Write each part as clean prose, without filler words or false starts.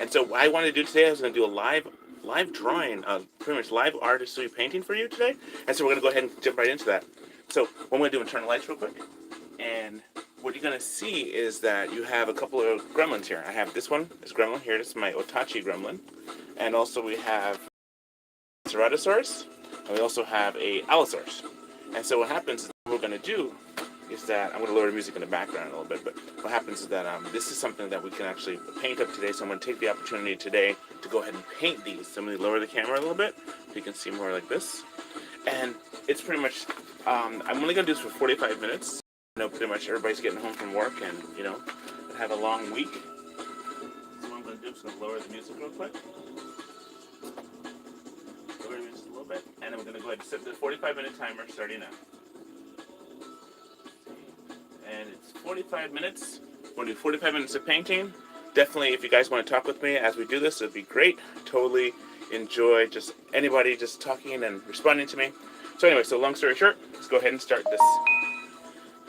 And so what I wanted to do today, I was going to do a live drawing, pretty much live artistry painting for you today. And so we're going to go ahead and jump right into that. So what I'm going to do is turn the lights real quick. And what you're going to see is that you have a couple of gremlins here. I have this one, this gremlin here. This is my Otachi gremlin. And also we have Ceratosaurus. And we also have a Allosaurus. And so what happens is what we're going to do is that, I'm going to lower the music in the background a little bit, but what happens is that this is something that we can actually paint up today, so I'm going to take the opportunity today to go ahead and paint these. So I'm going to lower the camera a little bit, so you can see more like this. And it's pretty much, I'm only going to do this for 45 minutes. I know pretty much everybody's getting home from work and, you know, have a long week. So what I'm going to do is going to lower the music real quick. Lower the music a little bit, and then we're going to go ahead and set the 45-minute timer starting now. And it's 45 minutes. We're going to do 45 minutes of painting. Definitely, if you guys want to talk with me as we do this, it'd be great. Totally enjoy just anybody just talking and responding to me. So anyway, so long story short, let's go ahead and start this.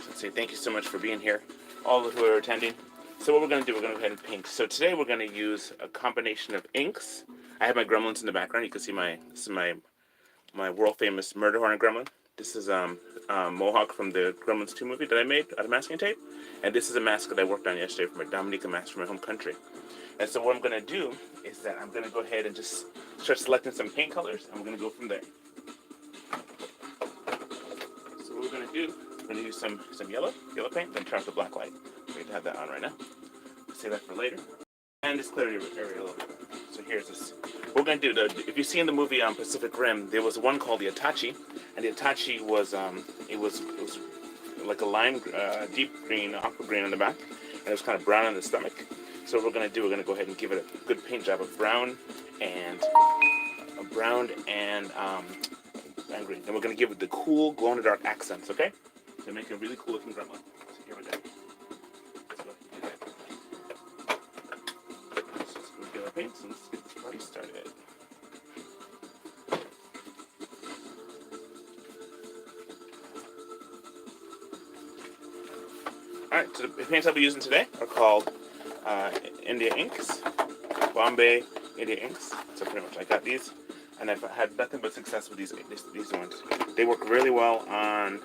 Let's say thank you so much for being here, all of who are attending. So what we're going to do, we're going to go ahead and paint. So today we're going to use a combination of inks. I have my gremlins in the background. You can see this is my world famous murder hornet gremlin. This is Mohawk from the Gremlins 2 movie that I made out of masking tape. And this is a mask that I worked on yesterday for my Dominica mask from my home country. And so what I'm going to do is that I'm going to go ahead and just start selecting some paint colors, and we're going to go from there. So what we're going to do, we're going to use some yellow paint, then turn off the black light. We have to have that on right now. Save that for later. And just clear your area a little bit. So here's this. What we're going to do, if you see in the movie Pacific Rim, there was one called the Itachi, and the Itachi was it was like a lime, deep green, aqua green on the back, and it was kind of brown on the stomach. So what we're going to do, we're going to go ahead and give it a good paint job of brown and green. Then we're going to give it the cool glow-in-the-dark accents, okay? To make a really cool looking gremlin. So here we go. Let's just go get our paints and let's get this party started. Alright, so the paints I'll be using today are called India Inks, Bombay India Inks. So pretty much I got these, and I've had nothing but success with these ones. They work really well on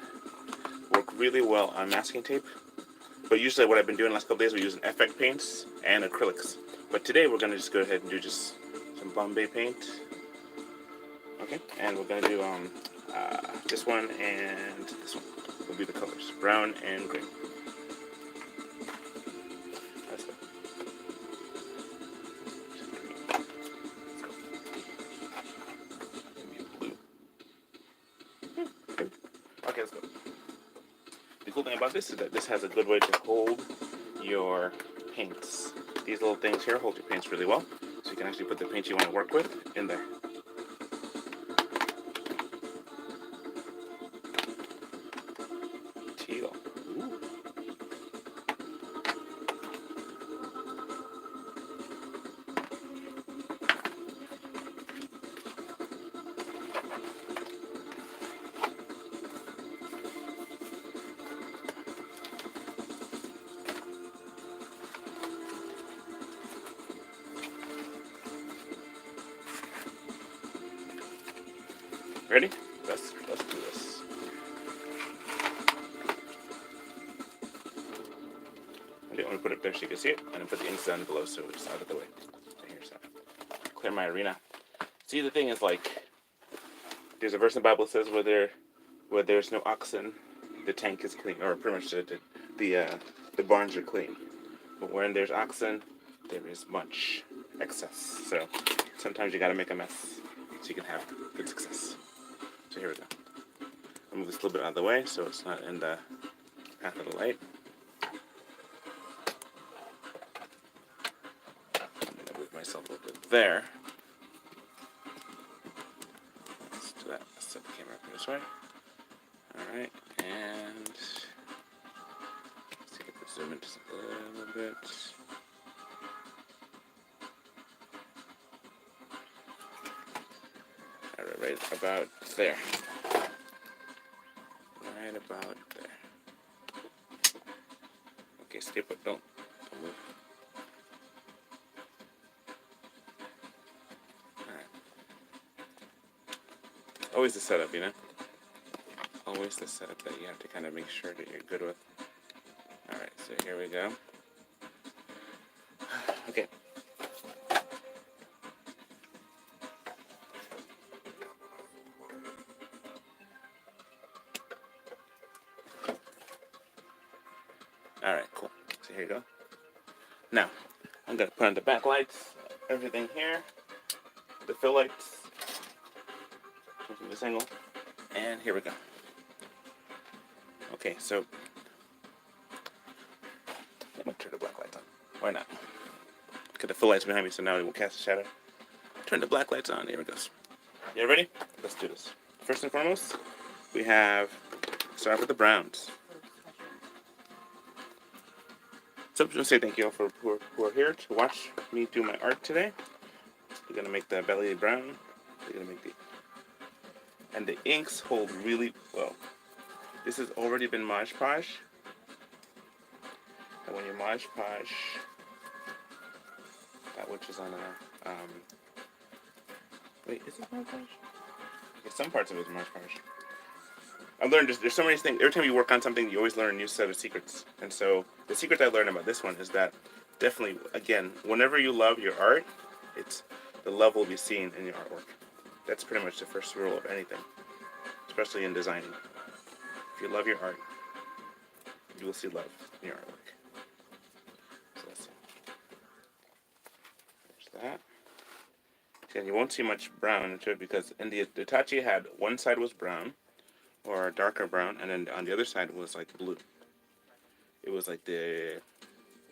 masking tape. But usually what I've been doing the last couple days, we're using effect paints and acrylics. But today we're going to just go ahead and do just some Bombay paint. Okay, and we're going to do this one and this one will be the colors, brown and green. Let's go. Blue. Okay, let's go. The cool thing about this is that this has a good way to hold your paints. These little things here hold your paints really well, so you can actually put the paint you want to work with in there. Teal. Ooh. Ready? Let's do this. Okay, I'm gonna put it there so you can see it, and then put the inks down below so it's out of the way. Here's that. Clear my arena. See, the thing is, like, there's a verse in the Bible that says where there's no oxen, the tank is clean, or pretty much the barns are clean. But when there's oxen, there is much excess. So sometimes you gotta make a mess so you can have good success. So here we go. I'll move this a little bit out of the way so it's not in the path of the light. I'm gonna move myself over there. Let's do that. Let's set the camera up this way. Alright, and let's see if I can zoom in just a little bit. Alright, right about there. Right about there. Okay, stay put, don't move. always the setup, you know? Always the setup that you have to kind of make sure that you're good with. Alright, so here we go. Okay. Alright, cool. So here you go. Now, I'm going to put on the backlights, everything here, the fill lights, from this angle, and here we go. Okay, so I'm going to turn the black lights on. Why not? Because the fill lights behind me, so now it will cast a shadow. Turn the black lights on. Here it goes. You ready? Let's do this. First and foremost, we have, start off with the browns. So I'm just going to say thank you all for who are here to watch me do my art today. We're going to make the belly brown. We're going to make the... And the inks hold really well. This has already been Mod Podge. And when you Mod Podge, that which is on a... wait, is it Mod Podge? Okay, some parts of it is Mod Podge. I've learned there's so many things. Every time you work on something, you always learn a new set of secrets. And so the secret I learned about this one is that definitely, again, whenever you love your art, it's the love will be seen in your artwork. That's pretty much the first rule of anything, especially in designing. If you love your art, you will see love in your artwork. So let's see. There's that. Again, you won't see much brown into it because in the Hitachi had one side was brown, or darker brown, and then on the other side was like blue. It was like the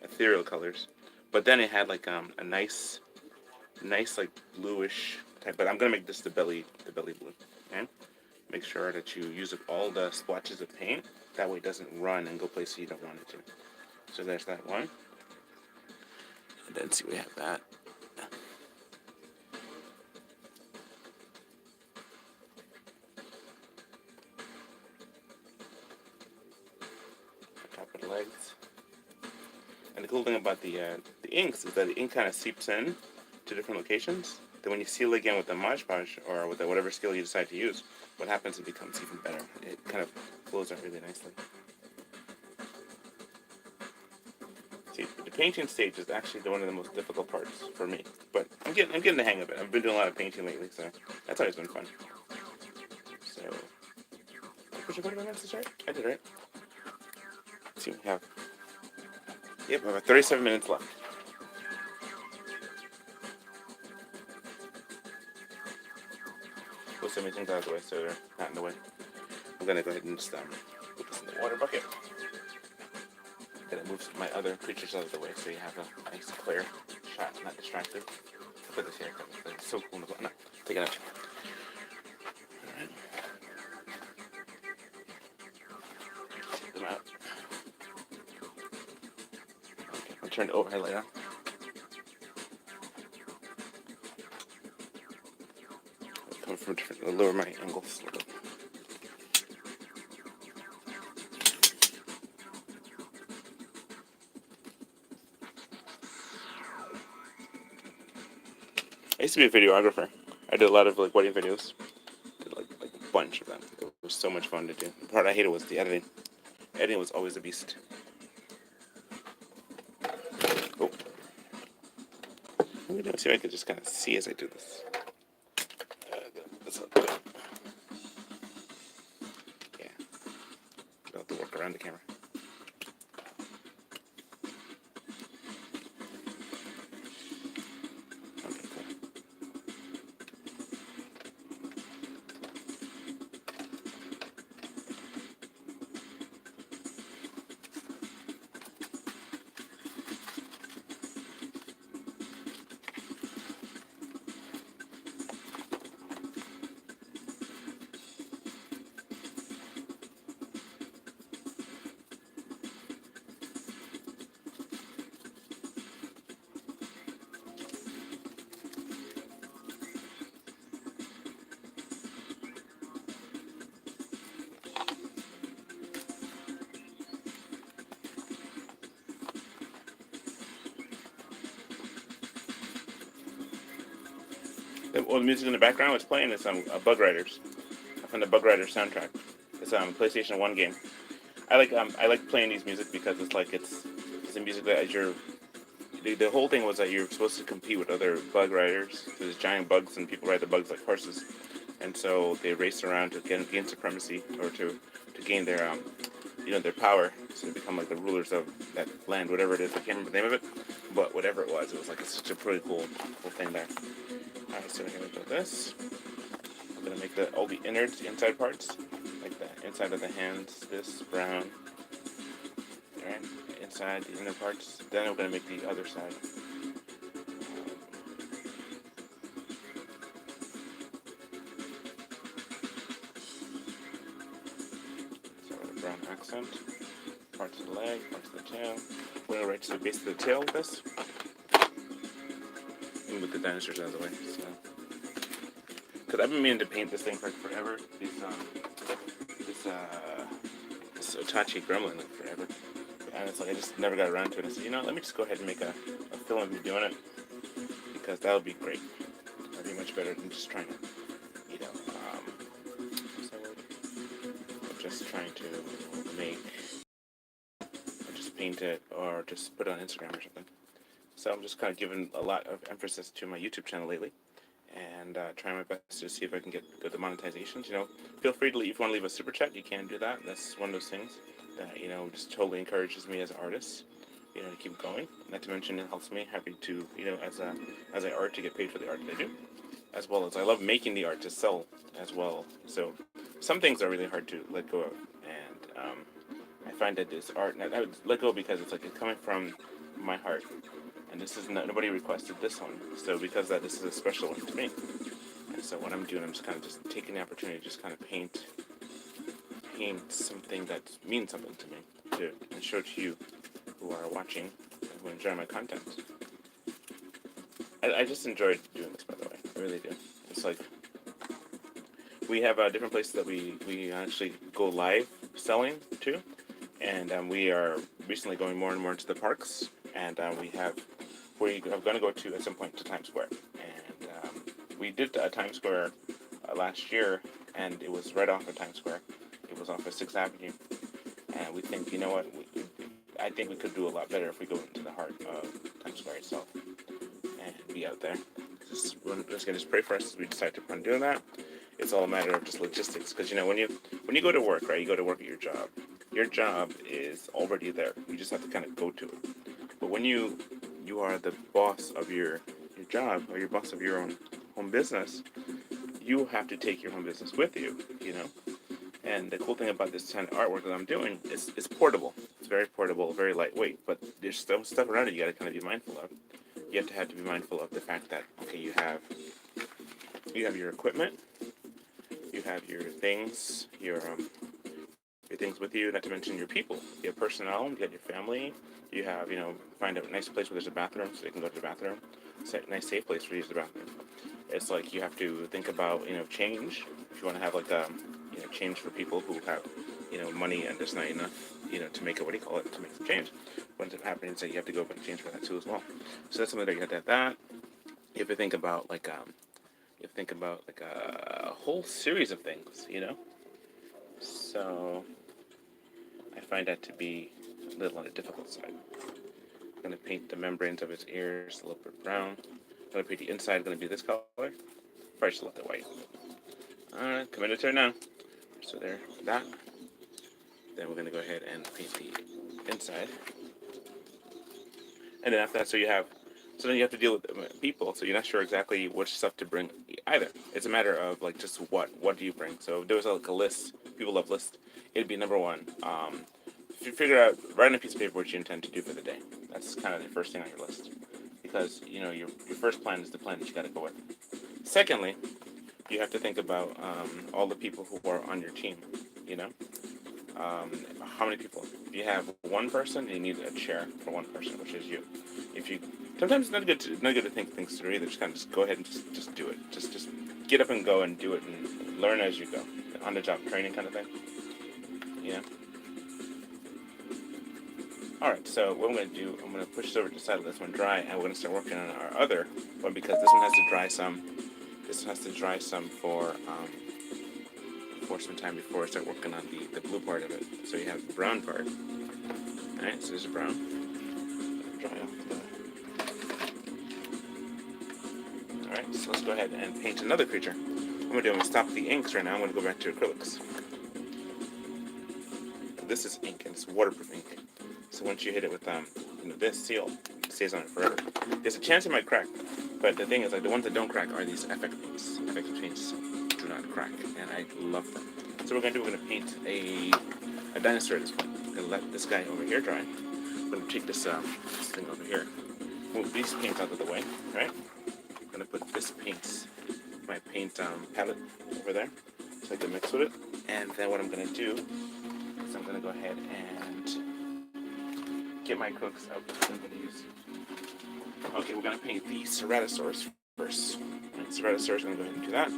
ethereal colors, but then it had like a nice like bluish type. But I'm gonna make this the belly blue. Okay, make sure that you use up all the splotches of paint. That way it doesn't run and go places you don't want it to. So there's that one. And then see we have that. Legs. And the cool thing about the inks is that the ink kind of seeps in to different locations. Then when you seal it again with the Mod Podge or with whatever skill you decide to use, what happens? It becomes even better. It kind of flows out really nicely. See, the painting stage is actually one of the most difficult parts for me, but I'm getting the hang of it. I've been doing a lot of painting lately, so that's always been fun. So, push 45 minutes to start? I did right. Let's see, we have. Yep, we have 37 minutes left. Put some things out of the way so they're not in the way. I'm gonna go ahead and just put this in the water bucket. Then it moves my other creatures out of the way so you have a nice clear shot, not distracted. I'll put this here because it's so cool in the water. No, take it out. Alright. Take them out. Okay, I'll turn the overhead light on. Come from different, I'll lower my angles a little bit. I used to be a videographer. I did a lot of like wedding videos. Did like a bunch of them. It was so much fun to do. The part I hated was the editing. Editing was always a beast. Oh. Let me see if I can just kind of see as I do this. That's not good. Yeah. I'll have to work around the camera. Well, the music in the background was playing is some Bug Riders. from the Bug Rider soundtrack. It's a PlayStation 1 game. I like playing these music because it's a music that the whole thing was that you're supposed to compete with other bug riders. There's giant bugs and people ride the bugs like horses, and so they race around to gain supremacy or to gain their their power, so they become like the rulers of that land, whatever it is. I can't remember the name of it, but whatever it was like such a pretty cool thing there. All right, so we're gonna do this. I'm gonna make all the innards, the inside parts, like the inside of the hands, this brown. All right, inside the inner parts. Then we're gonna make the other side. So a brown accent. Parts of the leg, parts of the tail. We're gonna right to the base of the tail with this. And with the dinosaurs out of the way. So, because I've been meaning to paint this thing for forever. This Otachi gremlin like forever. And it's like I just never got around to it. I said, let me just go ahead and make a film of me doing it, because that would be great. That'd be much better than just trying to, just trying to make, or just paint it, or just put it on Instagram or something. So I'm just kind of giving a lot of emphasis to my YouTube channel lately, and trying my best to see if I can get good monetizations. Feel free to if you want to leave a super chat, you can do that. That's one of those things that just totally encourages me as an artist, to keep going. Not to mention it helps me happy to as I art to get paid for the art that I do, as well as I love making the art to sell as well. So some things are really hard to let go of, and I find that this art, I would let go because it's coming from my heart. And this is nobody requested this one, so because that this is a special one to me. And so what I'm doing, I'm just kind of just taking the opportunity to just kind of paint something that means something to me, to show to you who are watching and who enjoy my content. I just enjoyed doing this, by the way. I really do. It's like we have different places that we actually go live selling to, and we are recently going more and more into the parks, and we're going to go to at some point to Times Square, and we did Times Square last year, and it was right off of Times Square. It was off of 6th Avenue, and we think, I think we could do a lot better if we go into the heart of Times Square itself and be out there. Just gonna pray for us as we decide to plan doing that. It's all a matter of just logistics, because when you go to work, right, you go to work at your job. Your job is already there. You just have to kind of go to it. But when you are the boss of your job, or you're boss of your own home business, you have to take your home business with you, And the cool thing about this kind of artwork that I'm doing is it's portable. It's very portable, very lightweight, but there's some stuff around it you got to kind of be mindful of. You have to be mindful of the fact that, okay, you have your equipment, you have your things, your things with you, not to mention your people. You have personnel, you have your family, you have, find a nice place where there's a bathroom so they can go to the bathroom. It's a nice safe place for you to use the bathroom. It's like you have to think about, change. If you want to have change for people who have, money and just not enough, to make it, to make some change. What ends up happening is that you have to go up and change for that too as well. So that's something that you have to have that. You have to think about a whole series of things, So I find that to be a little on the difficult side. I'm going to paint the membranes of his ears a little bit brown. I'm going to paint the inside, going to be this color. Probably just let it white. Alright, committed to it now. So there, that. Then we're going to go ahead and paint the inside. And then after that, so then you have to deal with people, so you're not sure exactly which stuff to bring either. It's a matter of just what do you bring. So if there was a list, people love lists, it'd be number one. If you figure out, write on a piece of paper what you intend to do for the day. That's kind of the first thing on your list, because your first plan is the plan that you got to go with. Secondly, you have to think about all the people who are on your team. How many people? If you have one person, you need a chair for one person, which is you. Sometimes it's not good to think things through either. Just go ahead and just do it. Just get up and go and do it and learn as you go. On the job training kind of thing. Alright, so what I'm going to do, I'm going to push this over to the side, let this one dry, and we're going to start working on our other one, because this one has to dry some. This one has to dry some for for some time before I start working on the blue part of it. So you have the brown part. Alright, so there's a brown. Dry off the... Alright, so let's go ahead and paint another creature. I'm going to stop the inks right now. I'm going to go back to acrylics. This is ink, and it's waterproof ink. So once you hit it with this seal, it stays on it forever. There's a chance it might crack, but the thing is, like, the ones that don't crack are these FX paints. FX paints do not crack, and I love them. So what we're going to paint a dinosaur at this point. I'm going to let this guy over here dry. I'm going to take this thing over here, move these paints out of the way, right? I'm going to put this paint, my paint palette over there, so I can mix with it. And then what I'm going to do is I'm going to go ahead and get my acrylics out. I'm going to use... Okay, we're going to paint the Ceratosaurus first. Right, Ceratosaurus, I'm going to go ahead and do that.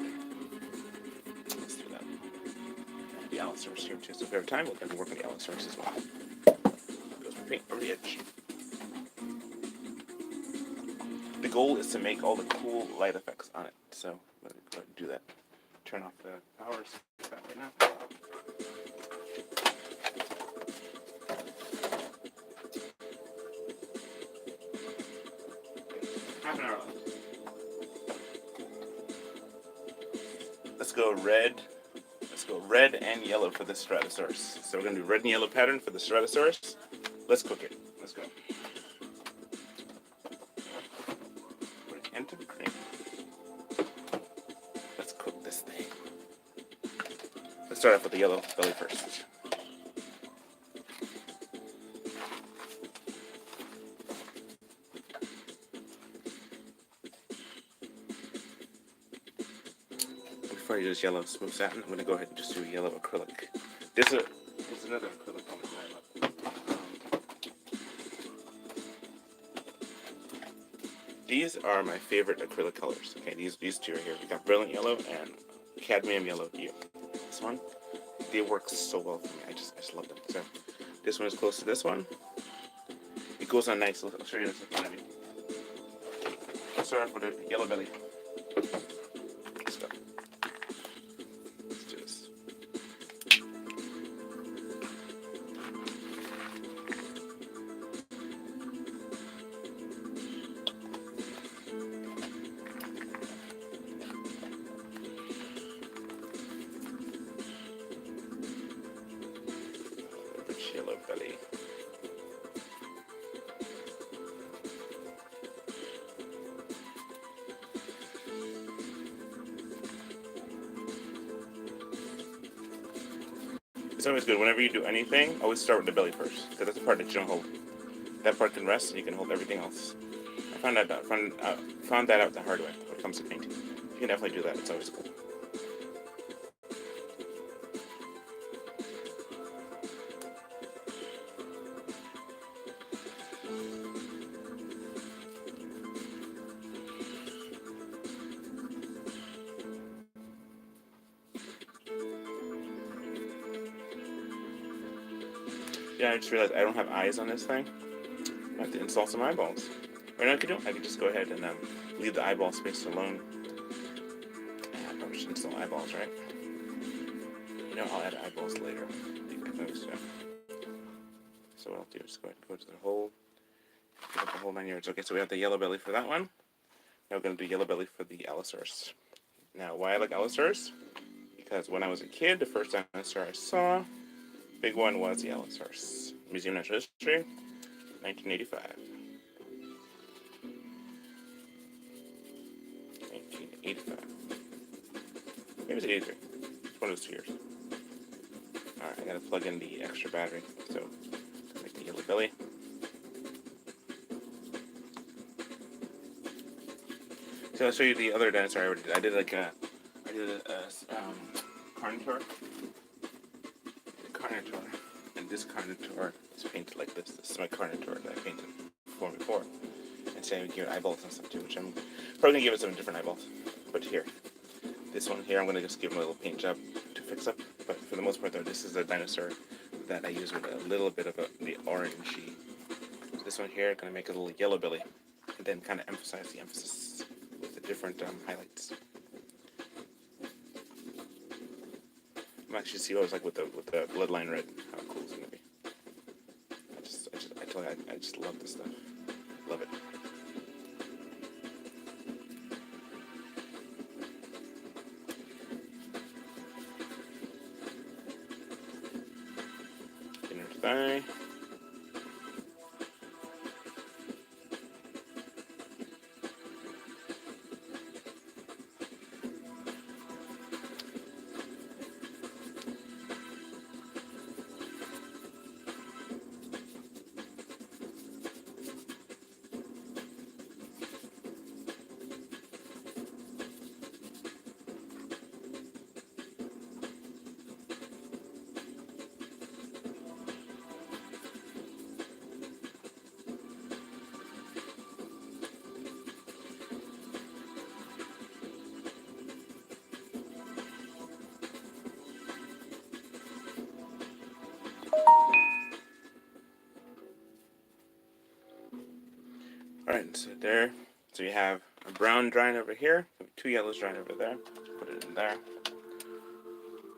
Let's do that. And the Allosaurus here too. So if we have time, we're going to work on the Allosaurus as well. Goes my paint over the edge. The goal is to make all the cool light effects on it. So I'm going to go ahead and do that. Turn off the power right now. Half an hour left. Let's go red. Let's go red and yellow for the Ceratosaurus. So we're going to do red and yellow pattern for the Ceratosaurus. Let's cook it. Let's go. Put it into the cream. Let's cook this thing. Let's start off with the yellow belly first. Before I use yellow smooth satin, I'm going to go ahead and just do yellow acrylic. There's another acrylic on the side. These are my favorite acrylic colors. Okay, these two right here. We got brilliant yellow and cadmium yellow here. This one, they work so well for me. I just love them. So this one is close to this one. It goes on nice. I'll show you this in front of you. Let's start off with the yellow belly. Let's go. Let's do this. Rich yellow belly. It's always good. Whenever you do anything, always start with the belly first, because that's the part that you don't hold. That part can rest, and you can hold everything else. I found that out the hard way when it comes to painting. You can definitely do that. It's always cool. Yeah, I just realized I don't have eyes on this thing. I have to install some eyeballs. Or you know what I could do? I could just go ahead and leave the eyeball space alone. I probably should install eyeballs, right? You know, I'll add eyeballs later. So what I'll do is go ahead and go to the whole, pick up the whole 9 yards. Okay, so we have the yellow belly for that one. Now we're going to do yellow belly for the Allosaurus. Now, why I like Allosaurus? Because when I was a kid, the first dinosaur I saw, big one was the Allosaurus. Museum of Natural History, 1985. 1985. Maybe it was 83. It's one of those 2 years. Alright, I gotta plug in the extra battery. So, make the yellow belly. So I'll show you the other dinosaur I already did. I did a Carnotaur. And this Carnotaur is painted like this. This is my Carnotaur that I painted before. And so I'm giving eyeballs and stuff too, which I'm probably gonna give it some different eyeballs. But here, this one here, I'm gonna just give him a little paint job to fix up. But for the most part, though, this is a dinosaur that I use with a little bit of the orangey. So this one here, gonna make a little yellow belly, and then kind of emphasize the emphasis with the different highlights. actually see what it was like with the bloodline red. How cool it's gonna be. I tell you, I just love this stuff. Love it. Inner thigh. Alright, so there. So you have a brown drying over here, 2 yellows drying over there. Put it in there.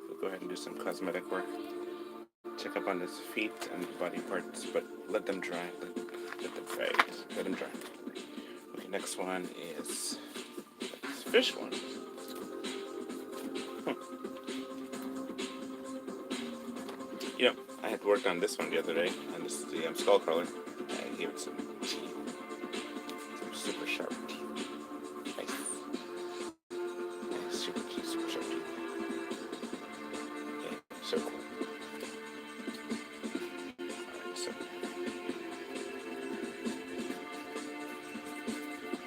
We'll go ahead and do some cosmetic work. Check up on his feet and body parts, but let them dry. Let them dry. Let them dry. Okay, next one is this fish one. You know, I had worked on this one the other day, and this is the skull crawler. I gave it some teeth. Some super sharp teeth. Nice. Nice, super sharp teeth. Yeah, so cool.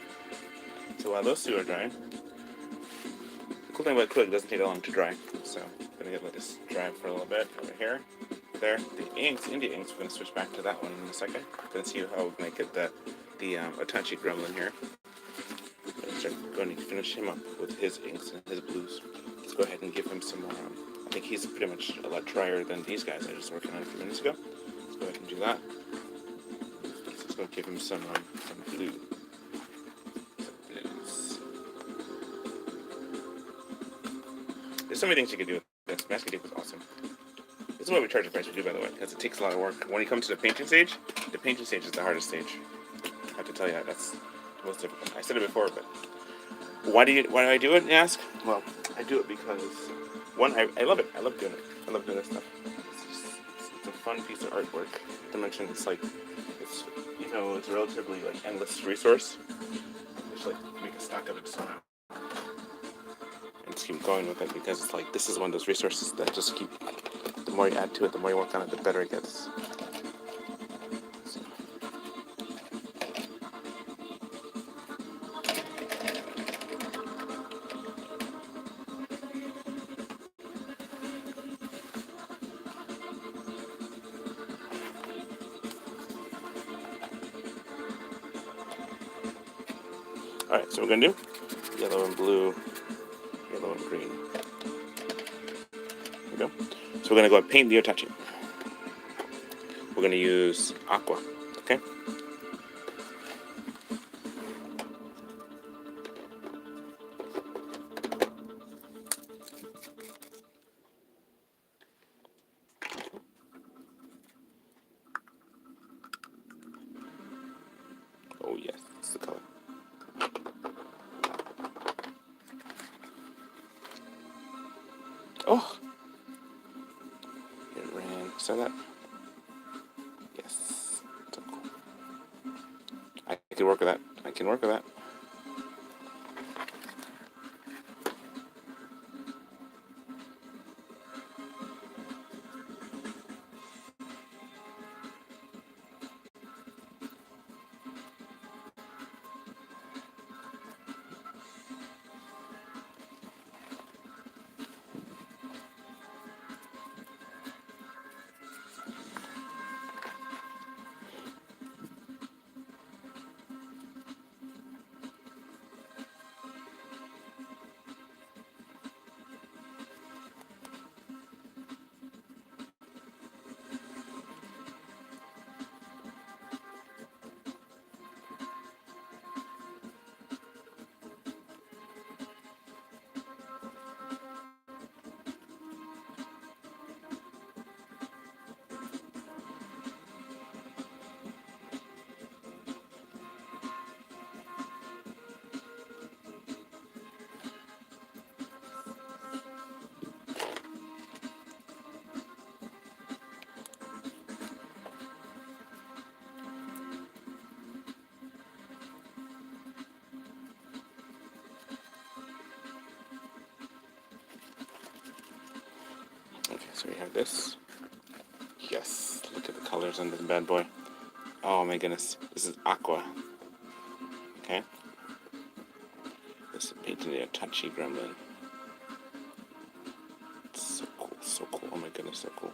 Alright, so while those two are drying, the cool thing about acrylic, it doesn't take that long to dry. So I'm gonna let this dry for a little bit over here. There, the inks, India inks, we're going to switch back to that one in a second. Let's see how we're going to get the Itachi gremlin here. Going to finish him up with his inks and his blues. Let's go ahead and give him some more. I think he's pretty much a lot drier than these guys I was just working on a few minutes ago. Let's go ahead and do that. Let's go give him some blue. Some blues. There's so many things you can do with this. Masking tape is awesome. This is why we charge the price we do, by the way, because it takes a lot of work. When you come to the painting stage is the hardest stage. I have to tell you, that's the most difficult. I said it before, but why do I do it, you ask? Well, I do it because, one, I love it. I love doing it. I love doing this stuff. It's a fun piece of artwork. To mention, it's like, it's a relatively like endless resource. Just like make a stock of it somehow. And just keep going with it, because it's like, this is one of those resources that just keep, the more you add to it, the more you work on it, the better it gets. So. Alright, so we're going to do yellow and blue, yellow and green. There we go. So we're going to go and paint the Itachi. We're going to use aqua, okay? Oh yes, that's the color. Oh! It ran. Saw that? Yes. So cool. I can work with that. I can work with that. have this. Yes, look at the colors on this bad boy. Oh my goodness, this is aqua. Okay. This is painted a touchy gremlin. It's so cool, so cool. Oh my goodness, so cool.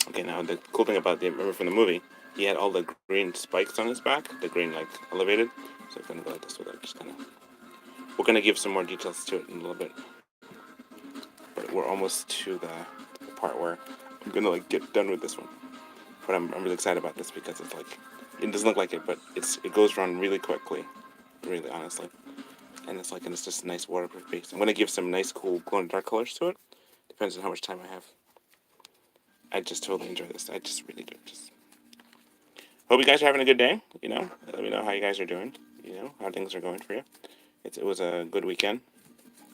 Okay, now the cool thing about remember from the movie, he had all the green spikes on his back, the green like elevated. So I'm gonna go like this with it, just kind of. We're gonna give some more details to it in a little bit, but we're almost to the part where I'm gonna like get done with this one. But I'm really excited about this because it's like it doesn't look like it, but it goes around really quickly, really honestly, and it's just a nice waterproof base. I'm gonna give some nice cool glow in the dark colors to it. Depends on how much time I have. I just totally enjoy this. I just really do. Just hope you guys are having a good day. You know, let me know how you guys are doing. You know how things are going for you. It was a good weekend.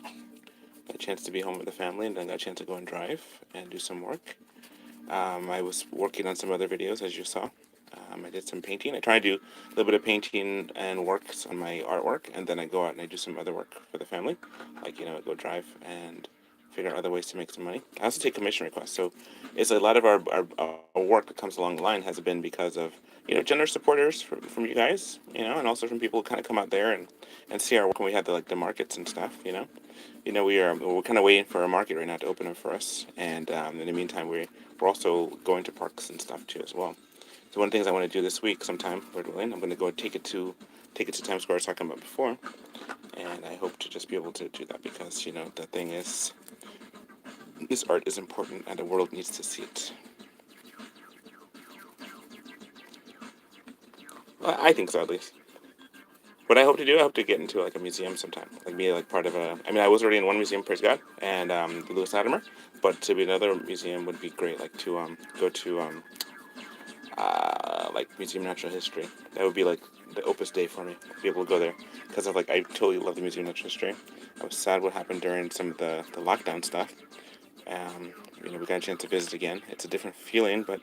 Got a chance to be home with the family, and then got a chance to go and drive and do some work. I was working on some other videos, as you saw. I did some painting. I try to do a little bit of painting and works on my artwork, and then I go out and I do some other work for the family, like go drive and figure out other ways to make some money. I also take commission requests, so it's a lot of our work that comes along the line has been because of generous supporters from you guys, and also from people who kind of come out there and see our work when we had the markets and stuff, we're kind of waiting for a market right now to open up for us, and in the meantime we're also going to parks and stuff too as well. So one of the things I want to do this week sometime, Lord willing, I'm going to go take it to Times Square I was talking about before, and I hope to just be able to do that because the thing is, this art is important and the world needs to see it. Well, I think so, at least. What I hope to do, I hope to get into a museum sometime, be part of a. I mean, I was already in one museum, praise God, and the Lewis Latimer, but to be another museum would be great. To go to Museum of Natural History. That would be the opus day for me to be able to go there because I totally love the Museum of Natural History. I was sad what happened during some of the lockdown stuff. We got a chance to visit again. It's a different feeling, but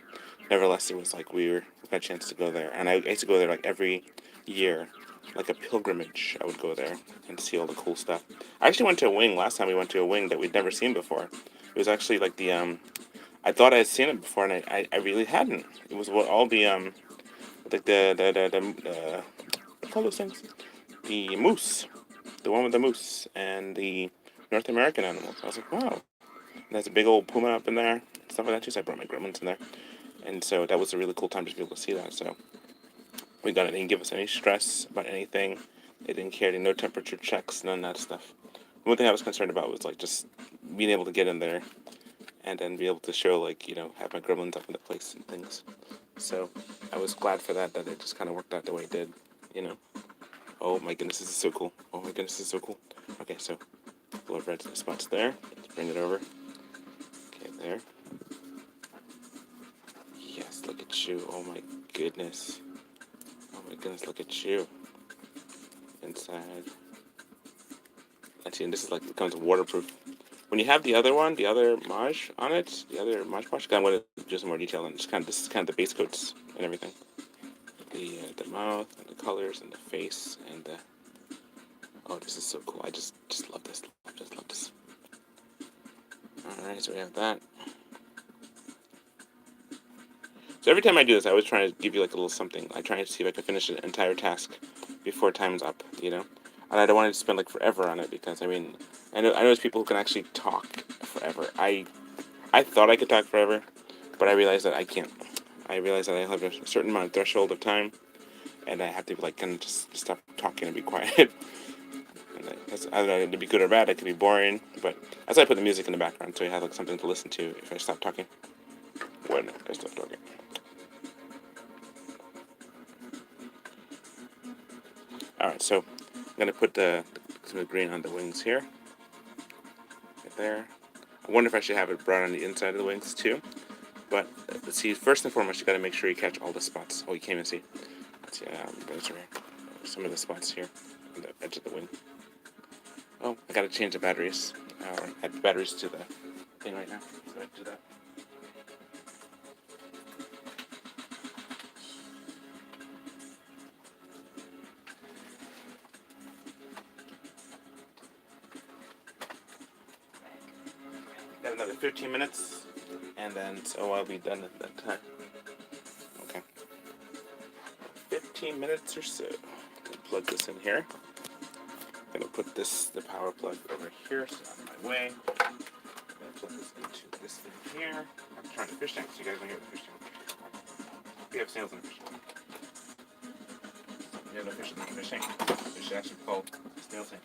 nevertheless, it was we got a chance to go there, and I used to go there every year, like a pilgrimage. I would go there and see all the cool stuff. I actually went to a wing last time. We went to a wing that we'd never seen before. It was actually I thought I had seen it before, and I really hadn't. It was what all the what call those things? The moose, the one with the moose, and the North American animals. I was like, wow. And there's a big old puma up in there, stuff like that too. So I brought my gremlins in there, and so that was a really cool time to be able to see that. So we got it. They didn't give us any stress about anything. They didn't care. No temperature checks, none of that stuff. One thing I was concerned about was just being able to get in there and then be able to show have my gremlins up in the place and things. So I was glad for that it just kind of worked out the way it did. Oh my goodness, this is so cool. Oh my goodness, this is so cool. Okay, so blow red spots there. Let's bring it over. Okay, there. Yes, look at you. Oh my goodness. Oh my goodness, look at you. Inside. Actually, and this is it comes waterproof. When you have the other one, the other Maj on it, the other Maj Posh, I'm going to do some more detail and this is kind of the base coats and everything. The mouth and the colors and the face and the. Oh, this is so cool. I just love this. Love this. Alright, so we have that. So every time I do this, I always try to give you a little something. I try to see if I can finish an entire task before time's up, And I don't want to spend forever on it because I know there's people who can actually talk forever. I thought I could talk forever, but I realized that I can't. I realized that I have a certain amount of threshold of time, and I have to kind of just stop talking and be quiet. I don't know, it could be good or bad. It could be boring, but that's why I put the music in the background so you have something to listen to if I stop talking. When I stop talking. All right, so I'm gonna put some of the green on the wings here, right there. I wonder if I should have it brown on the inside of the wings too. But let's see. First and foremost, you gotta make sure you catch all the spots. Oh, you can't even see. Let's see. Those are some of the spots here on the edge of the wing. Oh, I gotta change the batteries. Or add the batteries to the thing right now. So I do that. another 15 minutes, and then so I'll be done at that time. Okay. 15 minutes or so. Plug this in here. I'm gonna put the power plug over here, so out of my way. I'm gonna plug this into this thing here. I'm trying to fish tank, so you guys don't hear the fish tank. We have snails in the fish tank. We have no fish in the fish tank. Fish actually called snail tank.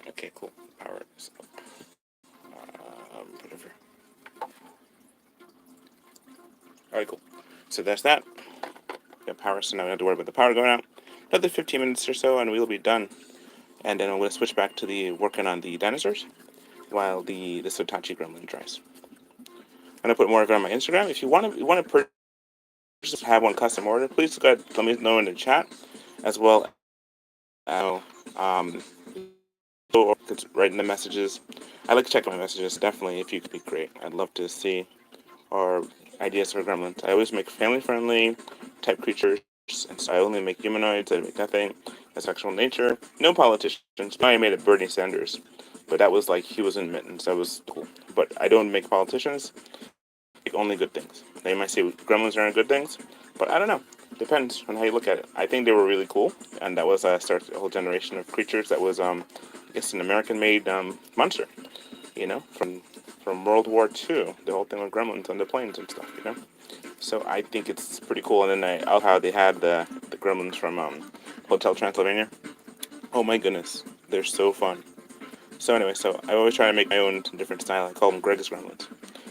Okay, cool. Power is up. Whatever. Alright, cool. So that's that. Got power, so now we don't have to worry about the power going out. Another 15 minutes or so, and we'll be done. And then I'm going to switch back to the working on the dinosaurs while this Otachi gremlin dries. I'm going to put more of it on my Instagram. If you want to purchase, have one custom order, please go ahead, let me know in the chat, as well as or write in the messages. I like to check my messages, definitely, if you could be great. I'd love to see our ideas for gremlins. I always make family-friendly type creatures, and so I only make humanoids. I make nothing as sexual nature. No politicians. I made a Bernie Sanders, but that was like he was in mittens. That was cool. But I don't make politicians. I make only good things. They might say gremlins aren't good things, but I don't know. Depends on how you look at it. I think they were really cool, and that was start a whole generation of creatures. That was I guess an American-made monster. You know, from World War II, the whole thing with gremlins on the planes and stuff, you know? So I think it's pretty cool. And then I love how they had the gremlins from Hotel Transylvania. Oh my goodness, they're so fun. So anyway, so I always try to make my own different style. I call them Greg's Gremlins.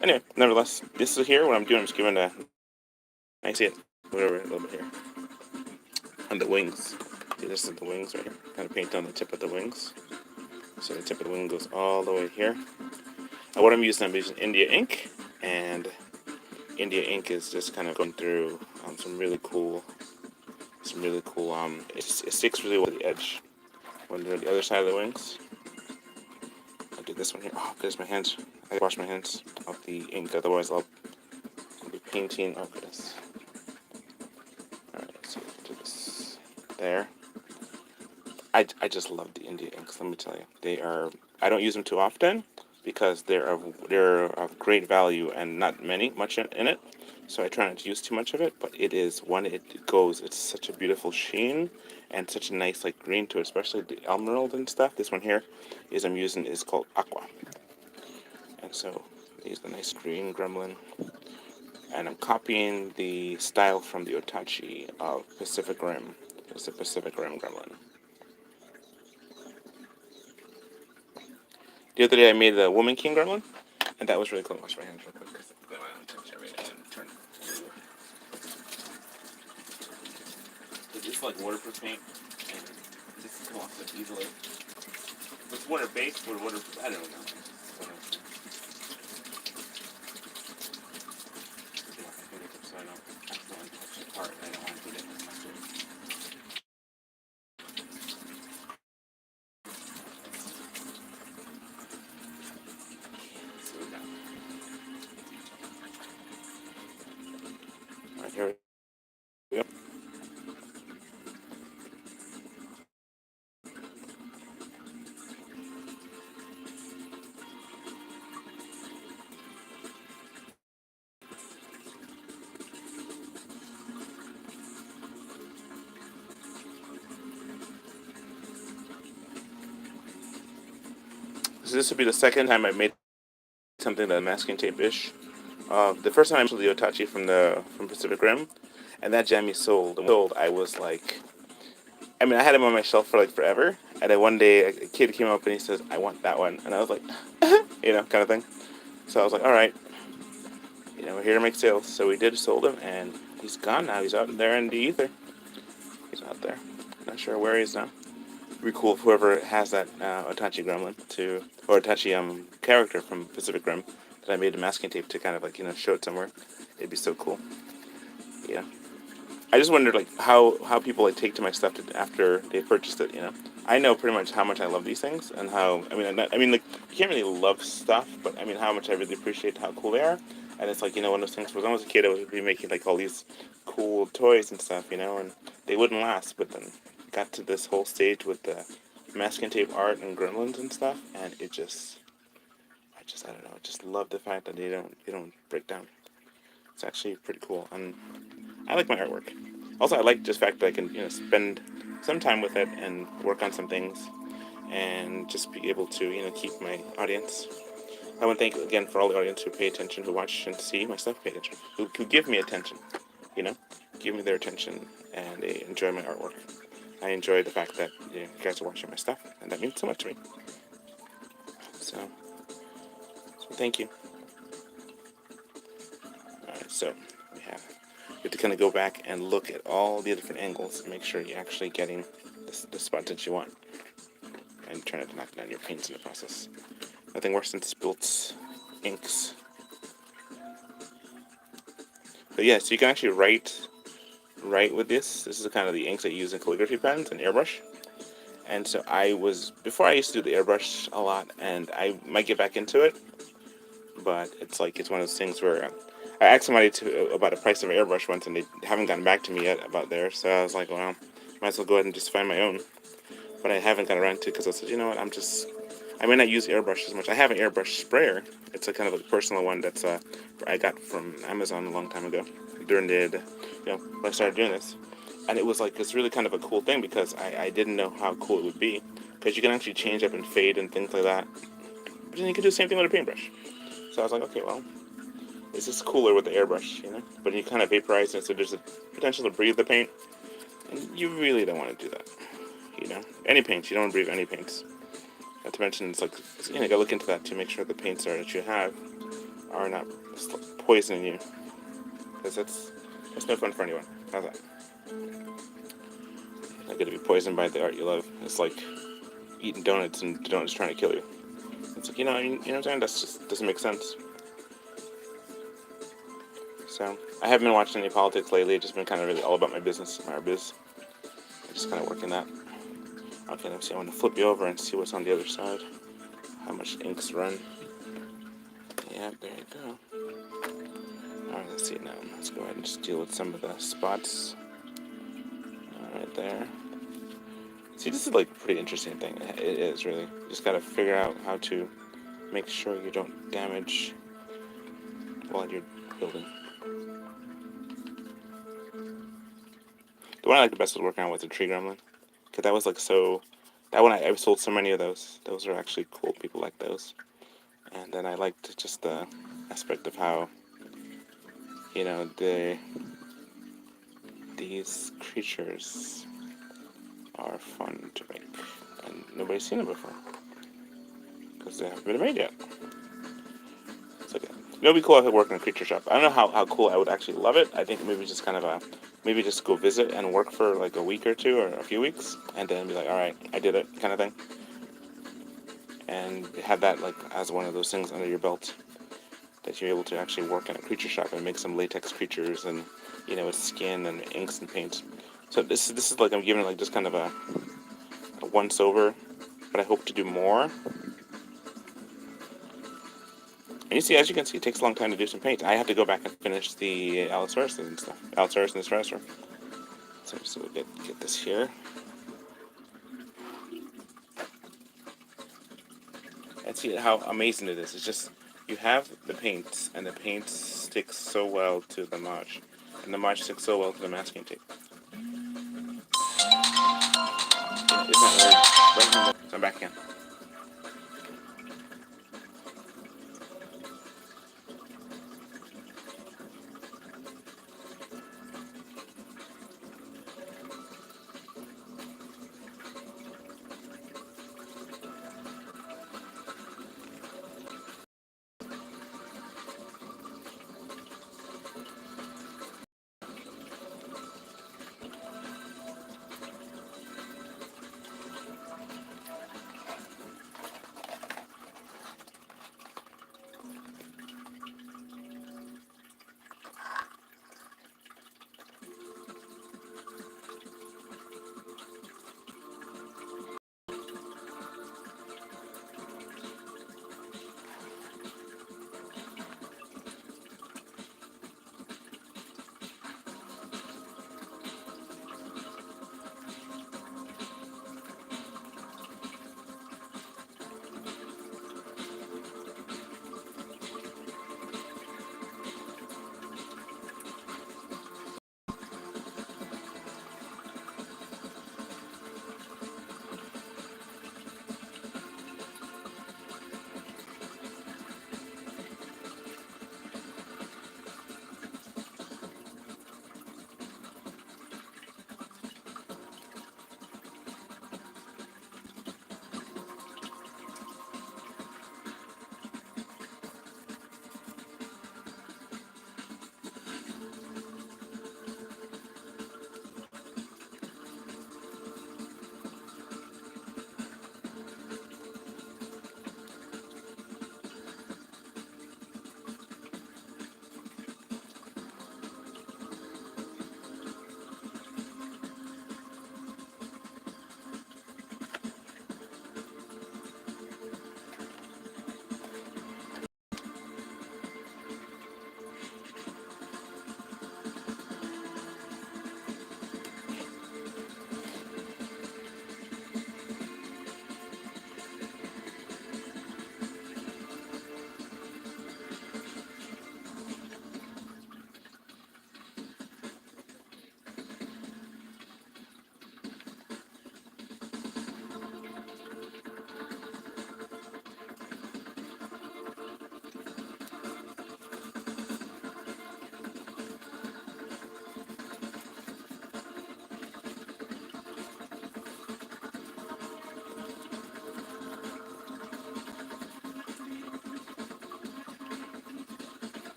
Anyway, nevertheless, this is here what I'm doing. I'm just giving I see it, whatever, a little bit here. On the wings. See, this is the wings right here. Kind of paint on the tip of the wings. So the tip of the wing goes all the way here. And what I'm using India ink, and India ink is just kind of going through some really cool, it sticks really well to the edge. When they're the other side of the wings, I'll do this one here. Oh, goodness, my hands. I wash my hands off the ink, otherwise I'll be painting. Oh, goodness. Alright, so do this there. I just love the India inks, let me tell you. I don't use them too often, because they're of great value and not much in it, so I try not to use too much of it. But it is when it goes, it's such a beautiful sheen and such a nice like green to it, especially the emerald and stuff. This one here is called Aqua, and so here's the nice green gremlin, and I'm copying the style from the Otachi of Pacific Rim. It's the Pacific Rim gremlin. The other day I made the Woman King gremlin, and that was really cool. Wash my hands real quick. It's like waterproof paint, and this come off so easily. It's water-based or waterproof, I don't know. So I don't accidentally touch the part, and I don't want to get it mustard. Alright, here we go. So this would be the second time I've made something that masking tape-ish. The first time I made the Otachi from Pacific Rim, and that jammy sold. And when it sold, I was like, I mean, I had him on my shelf for like forever, and then one day a kid came up and he says, "I want that one," and I was like, kind of thing. So I was like, all right, we're here to make sales. So we sold him, and he's gone now. He's out there in the ether. He's out there. Not sure where he is now. It'd be cool if whoever has that Otachi gremlin or Otachi character from Pacific Rim that I made a masking tape to kind of like, show it somewhere. It'd be so cool. Yeah. I just wondered like how people like take to my stuff after they purchased it. I know pretty much how much I love these things and how I mean like you can't really love stuff, but I mean how much I really appreciate how cool they are. And it's like one of those things. When I was a kid, I would be making like all these cool toys and stuff, and they wouldn't last. But then got to this whole stage with the masking tape art and gremlins and stuff, and I don't know, I just love the fact that they don't break down. It's actually pretty cool, and I like my artwork. Also, I like just the fact that I can spend some time with it and work on some things, and just be able to keep my audience. I want to thank again for all the audience who pay attention, who watch and see my stuff, pay attention, who give me attention, you know, give me their attention, and they enjoy my artwork. I enjoy the fact that you guys are watching my stuff, and that means so much to me. So thank you. Alright, so we have to kind of go back and look at all the different angles and make sure you're actually getting the spot that you want, and try not to knock down your paints in the process. Nothing worse than spilt inks. But yeah, so you can actually write with this. This is kind of the inks I use in calligraphy pens and airbrush. And so before I used to do the airbrush a lot, and I might get back into it, but it's one of those things where I asked somebody about the price of an airbrush once, and they haven't gotten back to me yet about theirs. So I was like, well, might as well go ahead and just find my own. But I haven't got around to it because I said, you know what, I may not use airbrush as much. I have an airbrush sprayer. It's a kind of a personal one that's I got from Amazon a long time ago during when I started doing this. And it was like, it's really kind of a cool thing because I didn't know how cool it would be, because you can actually change up and fade and things like that. But then you can do the same thing with a paintbrush. So I was like, okay, well, this is cooler with the airbrush, But you kind of vaporize it, so there's a potential to breathe the paint. And you really don't want to do that, Any paints, you don't want to breathe any paints. Not to mention, it's like, you gotta look into that to make sure the paints that you have are not poisoning you. Because that's no fun for anyone. How's that? You're not gonna be poisoned by the art you love. It's like eating donuts and donuts trying to kill you. It's like, you know what I'm saying? That just doesn't make sense. So, I haven't been watching any politics lately. I've just been kind of really all about my business, my biz. I'm just kind of working that. Okay, let's see. I want to flip you over and see what's on the other side. How much inks run. Yeah, there you go. Alright, let's see now. Let's go ahead and just deal with some of the spots. Alright, there. See, this is like a pretty interesting thing. It is, really. You just gotta figure out how to make sure you don't damage while you're building. The one I like the best was working on was the tree gremlin. Because that was like that one I sold so many of those. Those are actually cool. People like those. And then I liked just the aspect of how, these creatures are fun to make. And nobody's seen them before. Because they haven't been made yet. It's okay. It would be cool if I worked in a creature shop. I don't know how cool I would actually love it. I think maybe just kind of maybe just go visit and work for like a week or two or a few weeks, and then be like, all right, I did it, kind of thing. And have that like as one of those things under your belt, that you're able to actually work in a creature shop and make some latex creatures and with skin and inks and paints. So this is like I'm giving like just kind of a once over, but I hope to do more. And as you can see, it takes a long time to do some paint. I have to go back and finish the Allosaurus and stuff. Allosaurus and the Spinosaurus. So we'll get this here. And see how amazing it is. It's just, you have the paints, and the paint sticks so well to the Mod. And the Mod sticks so well to the masking tape. Isn't that weird? So I'm back in.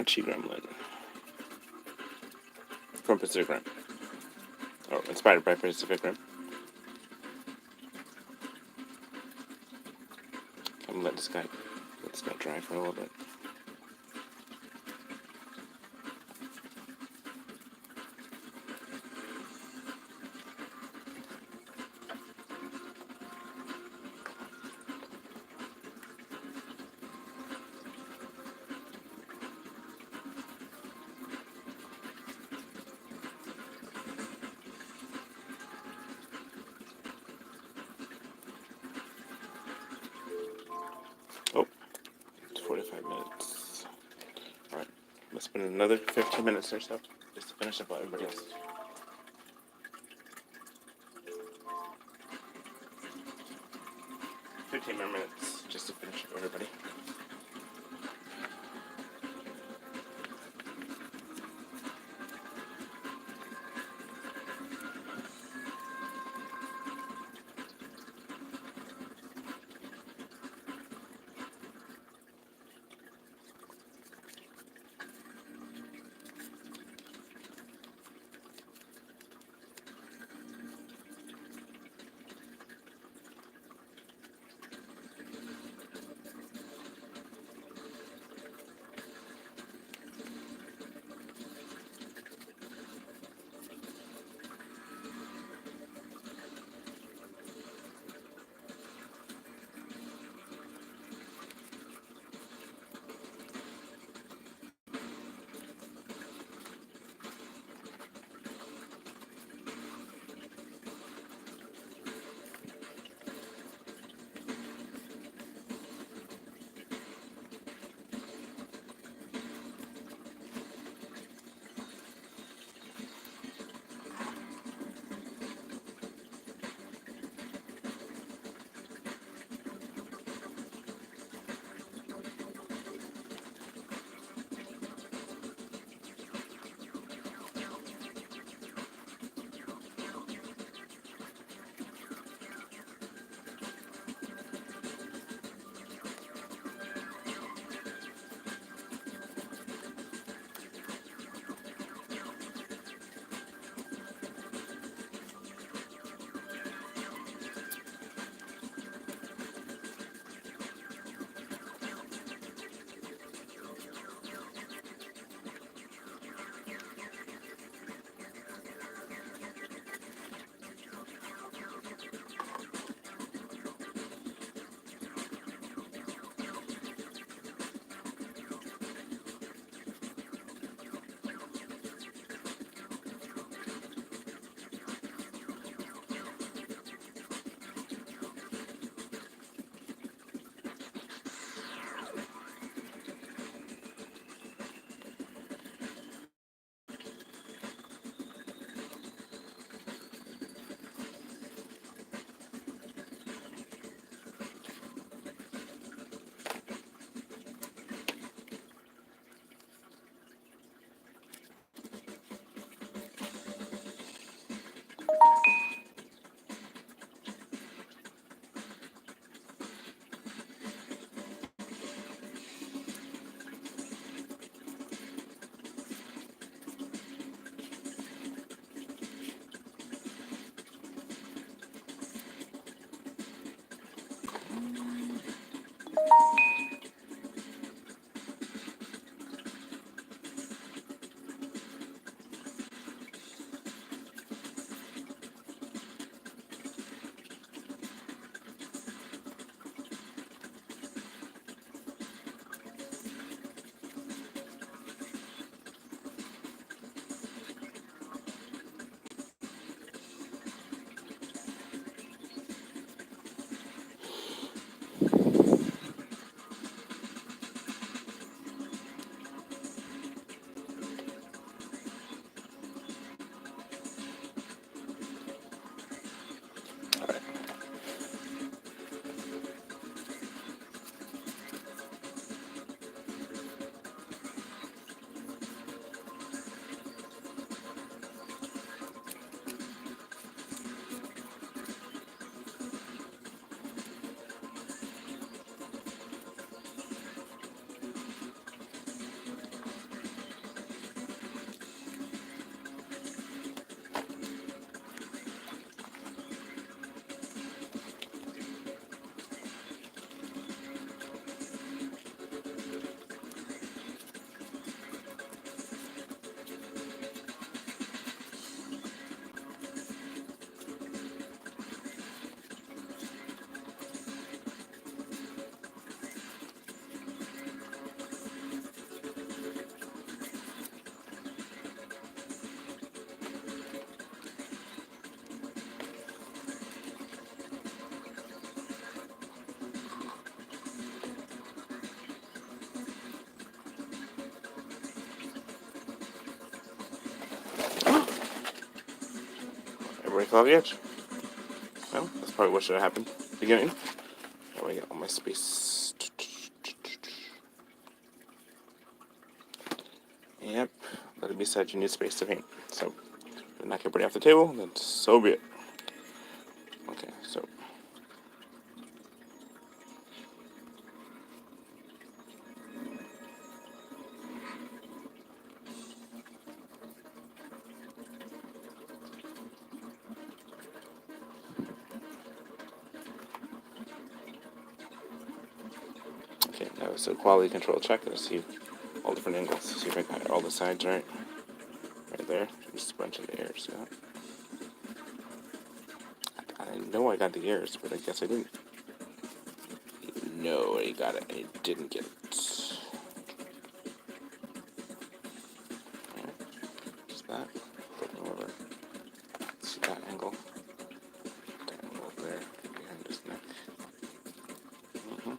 Hachi Gremlin from Pacific Rim. Oh, inspired by Pacific Rim. I'm gonna let this guy dry for a little bit. Oh, it's 45 minutes. Alright, let's spend another 15 minutes or so just to finish up everybody else. Fifteen more minutes just to finish up everybody. fell off the edge. Well, that's probably what should have happened at the beginning. Now I get all my space. Yep, let it be said you need space to paint. So, if you knock everybody off the table, then so be it. Okay, so. Okay, that was a quality control check. Let's see all different angles. See if I got all the sides right. Right there. Just a bunch of the ears. Yeah. I know I got the ears, but I guess I didn't. No, I got it. I didn't get it. Just that. Flipping over. See that angle. That angle there. Behind his neck. There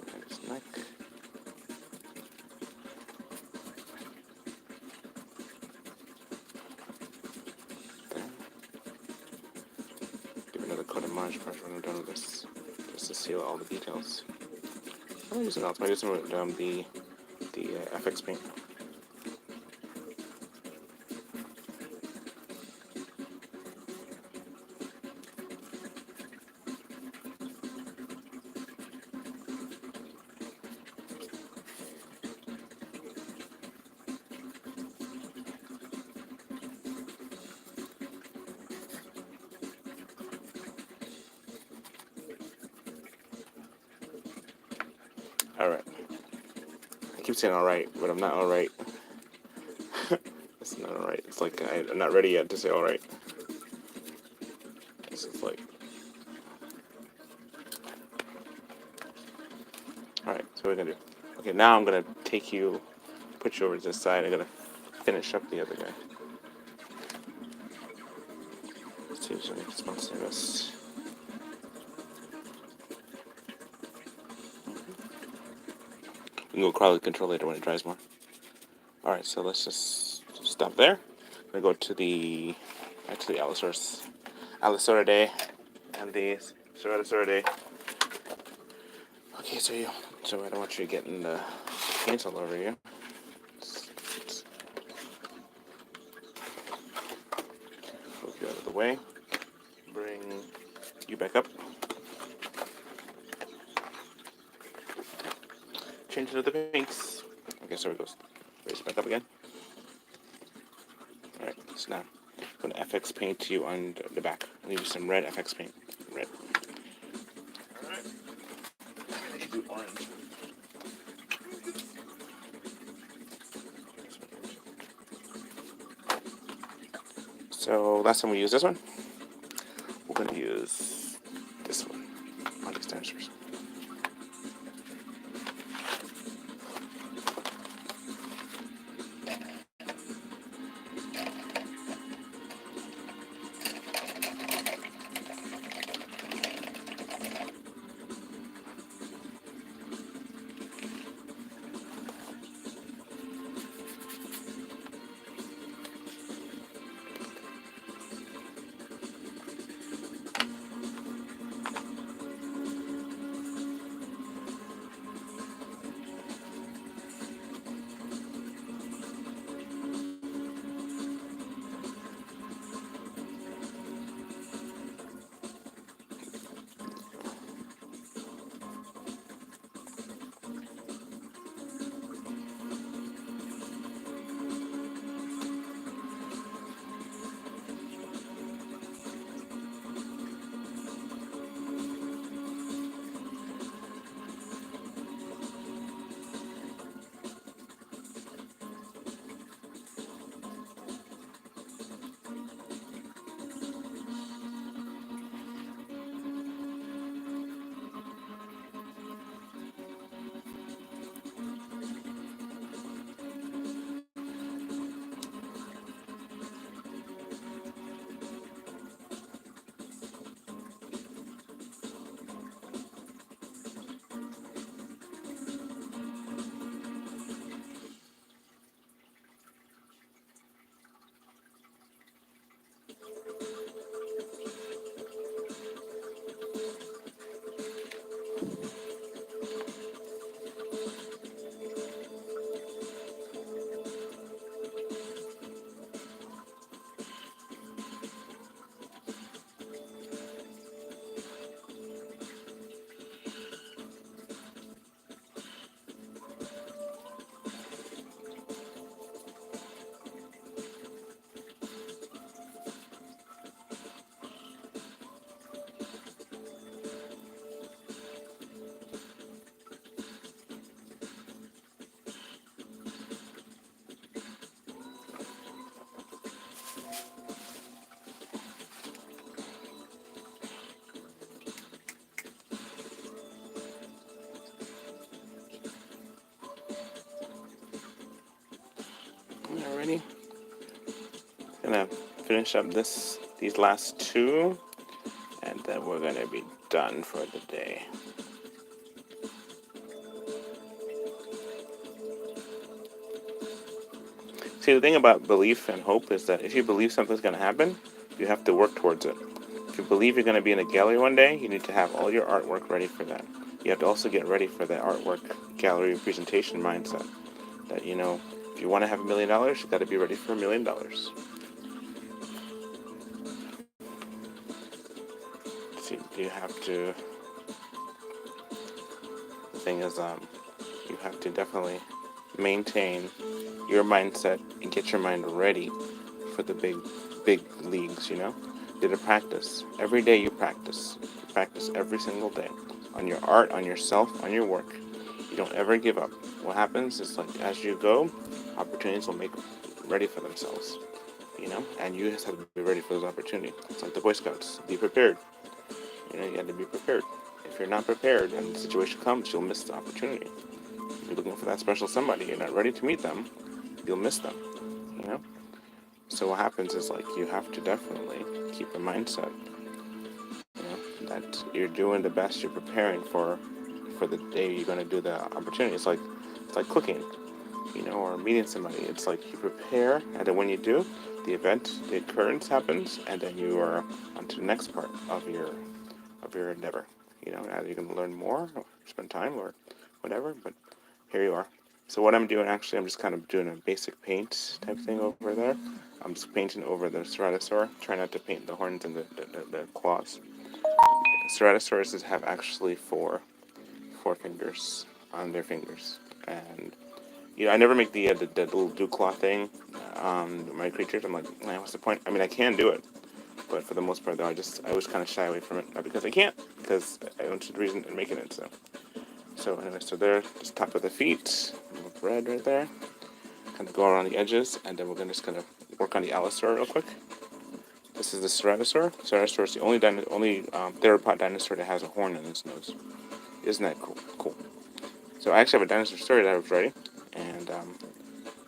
behind his neck. There. Give another coat of Marge brush when we're done with this. Just to seal all the details. I'm using else. I'm using the FX paint. Alright. I keep saying alright, but I'm not alright. It's not alright. It's like I'm not ready yet to say alright. This is like... Alright, so what are we gonna do? Okay, now I'm gonna put you over to this side. I'm gonna finish up the other guy. Let's see if somebody can sponsor us. We can go quality control later when it dries more. Alright, so let's just stop there. I'm gonna go to the Allosauridae and the Ceratosauridae. Okay, so I don't want you getting the paint all over you. Move you out of the way. Bring you back up. Change it to the pinks. Okay, so it goes. Raise it back up again. Alright, so now I'm going to FX paint you on the back. I'll leave you some red FX paint. Red. Alright. I need to do orange. So last time we used this one. We're going to use this one on extensors. Alrighty. Gonna finish up these last two, and then we're gonna be done for the day. See, the thing about belief and hope is that if you believe something's gonna happen, you have to work towards it. If you believe you're gonna be in a gallery one day, you need to have all your artwork ready for that. You have to also get ready for the artwork gallery presentation mindset. That, you know, if you want to have $1 million, you got to be ready for $1 million. See, you have to. The thing is, you have to definitely maintain your mindset and get your mind ready for the big leagues. You know, you have to practice every day. You practice every single day on your art, on yourself, on your work. You don't ever give up. What happens is, like, as you go, opportunities will make ready for themselves, you know, and you just have to be ready for those opportunities. It's like the Boy Scouts, be prepared. You know, you have to be prepared. If you're not prepared and the situation comes, you'll miss the opportunity. If you're looking for that special somebody, you're not ready to meet them, you'll miss them, you know. So what happens is, like, you have to definitely keep a mindset, you know, that you're doing the best, you're preparing for the day you're going to do the opportunity. It's like cooking, you know, or meeting somebody. It's like you prepare, and then when you do, the occurrence happens, and then you are on to the next part of your endeavor. You know, either you can learn more, or spend time, or whatever. But here you are. So what I'm doing, actually, I'm just kind of doing a basic paint type thing over there. I'm just painting over the Ceratosaur, trying not to paint the horns and the claws. Ceratosauruses have actually four fingers on their fingers, and you know, I never make the little dew claw thing. My creatures, I'm like, man, what's the point? I mean, I can do it, but for the most part, though, I was kind of shy away from it, not because I can't, because I don't see the reason in making it. So anyway, so there, just top of the feet, red right there, kind of go around the edges, and then we're gonna work on the Allosaur real quick. This is the Ceratosaur. Ceratosaur is the only theropod dinosaur that has a horn in its nose. Isn't that cool? Cool. So I actually have a dinosaur story that I was writing, and oh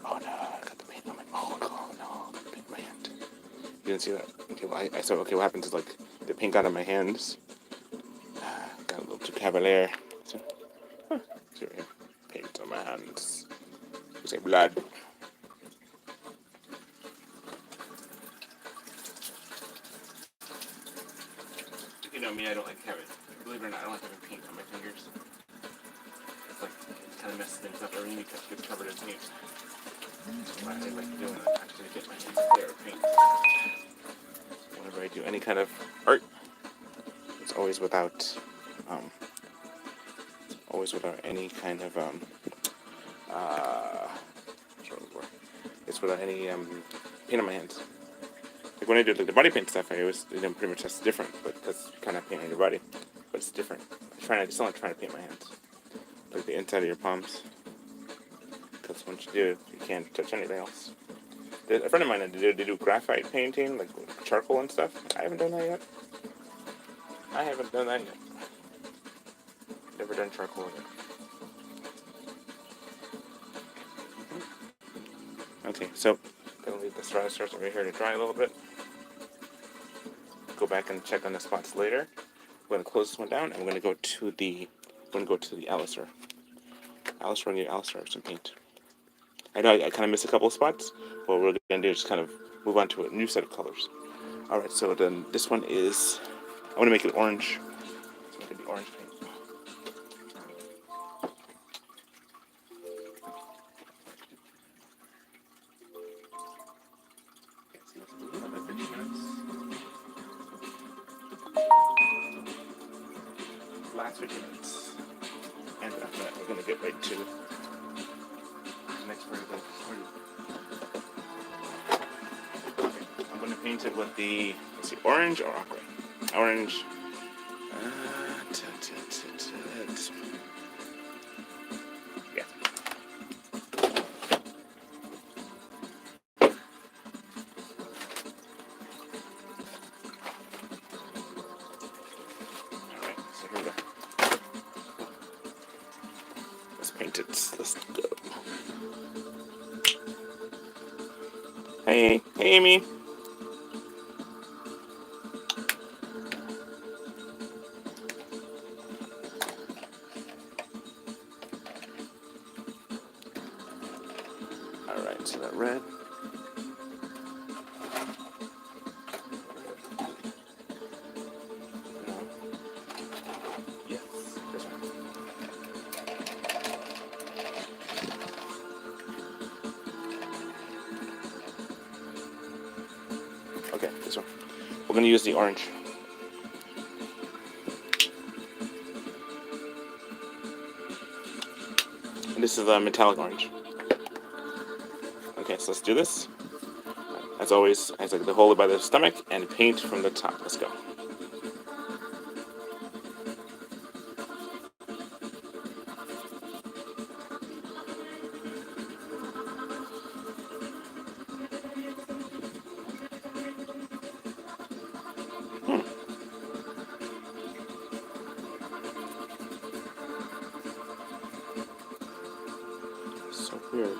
no, I got the paint on my. Oh no, I got the paint on my hand. You didn't see that? Okay, well, okay, what happens is, like, the paint got on my hands. Got a little too cavalier. So, see right here. Paint on my hands. You say blood. You know me, I don't like having. Believe it or not, I don't like having paint on my fingers. It's like, it kind of messes things up. Everything gets covered in paint. That's why I like doing it. Actually, get my hands clear of paint. Whenever I do any kind of art, it's always without any kind of it's without any paint on my hands. Like when I do like the body paint stuff, I always, you know, pretty much that's different, but because you kind of paint on your body, but it's different. I still not trying to paint my hands, like the inside of your palms, because once you do, you can't touch anything else. A friend of mine, they do graphite painting, like charcoal and stuff. I haven't done that yet. Never done charcoal yet. Okay, so I'm gonna leave the Ceratosaurus over here to dry a little bit. Go back and check on the spots later. We're gonna close this one down, and we're gonna go to the Allosaur. Allosaur, need Allosaur some paint. I know I kind of missed a couple of spots. What we're gonna do is just kind of move on to a new set of colors. All right, so then this one is, I want to make it orange. So I'm gonna do orange paint. 15 minutes. And after that, we're going to get right to the next part of the okay. I'm going to paint it with the, let's see, orange or aqua? Orange. Yeah. Alright, so here we go. Let's paint it. Let's go. Hey, Amy. Alright, so that red. No. Yes, this one. Okay, this one. We're going to use the orange. And this is a metallic orange. Okay, so let's do this. As always, I like to hold it by the stomach and paint from the top. Let's go. So weird.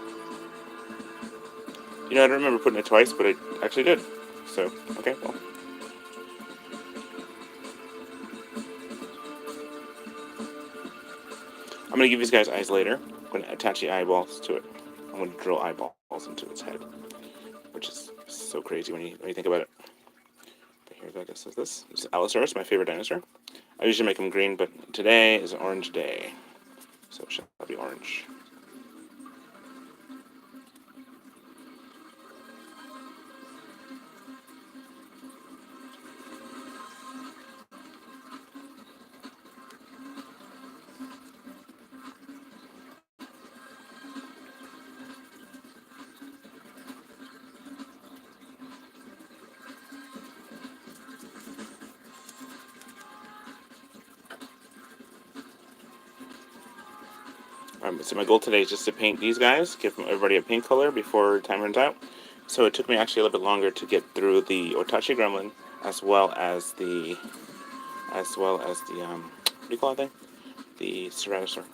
You know, I don't remember putting it twice, but I actually did. So, okay, well. I'm going to give these guys eyes later. I'm going to attach the eyeballs to it. I'm going to drill eyeballs into its head, which is so crazy when you think about it. But here, I guess, is this. This is Allosaurus, my favorite dinosaur. I usually make them green, but today is an orange day. So it shall be orange. So my goal today is just to paint these guys, give everybody a paint color before time runs out. So it took me actually a little bit longer to get through the Otachi Gremlin, as well as the what do you call it thing? The Ceratosaur.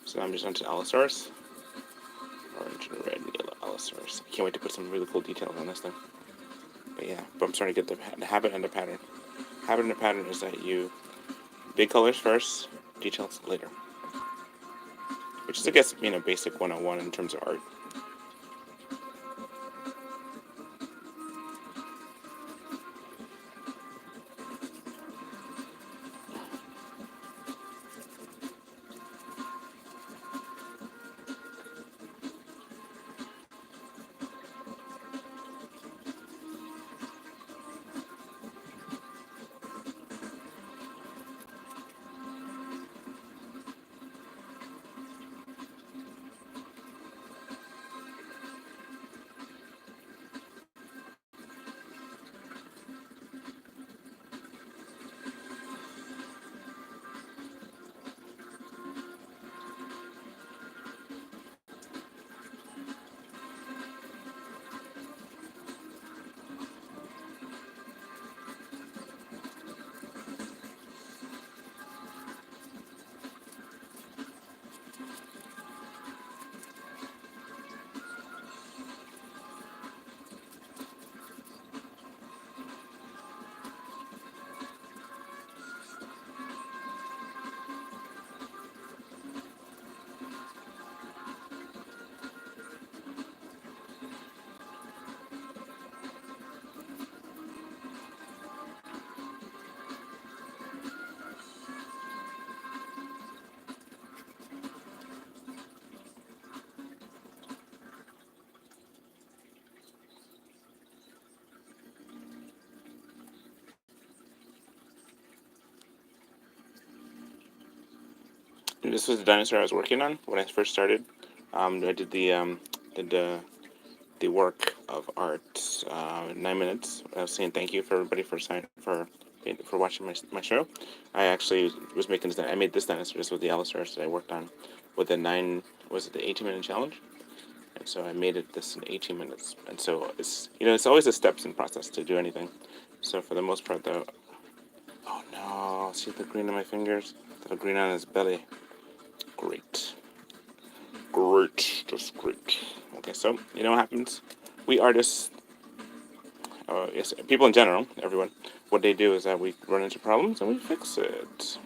So I'm just onto Allosaurus. Orange and red and yellow Allosaurus. I can't wait to put some really cool details on this thing. But yeah, but I'm starting to get the habit and the pattern. Habit and the pattern is that you big colors first, details later. Which is, I guess, basic 101 in terms of art. This was the dinosaur I was working on when I first started. I did did the work of art 9 minutes. I was saying thank you for everybody for watching my show. I actually was making this. I made this dinosaur. This was the Allosaurus that I worked on with the the 18-minute challenge. And so I made it this in 18 minutes. And so it's always a steps in process to do anything. So for the most part, though, oh no, see the green on my fingers? The green on his belly. Great. Great. Just great. Okay, so you know what happens? We artists, yes, people in general, everyone, what they do is that we run into problems and we fix it.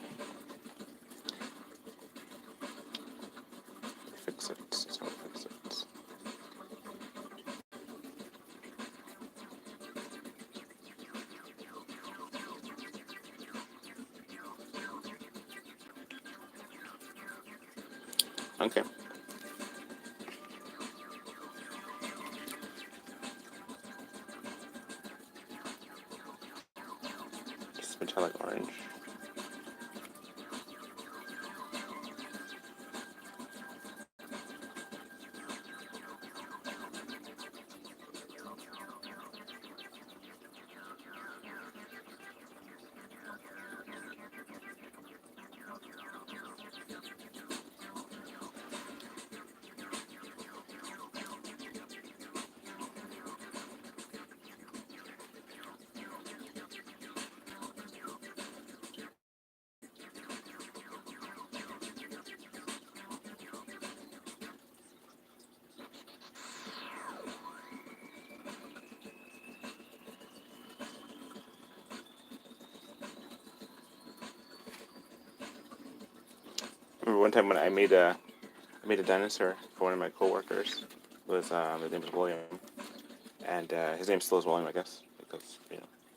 Fix it. That's how we fix it. Okay. This is metallic orange. I remember one time when I made a dinosaur for one of my coworkers. His name was William, and his name still is William, I guess, because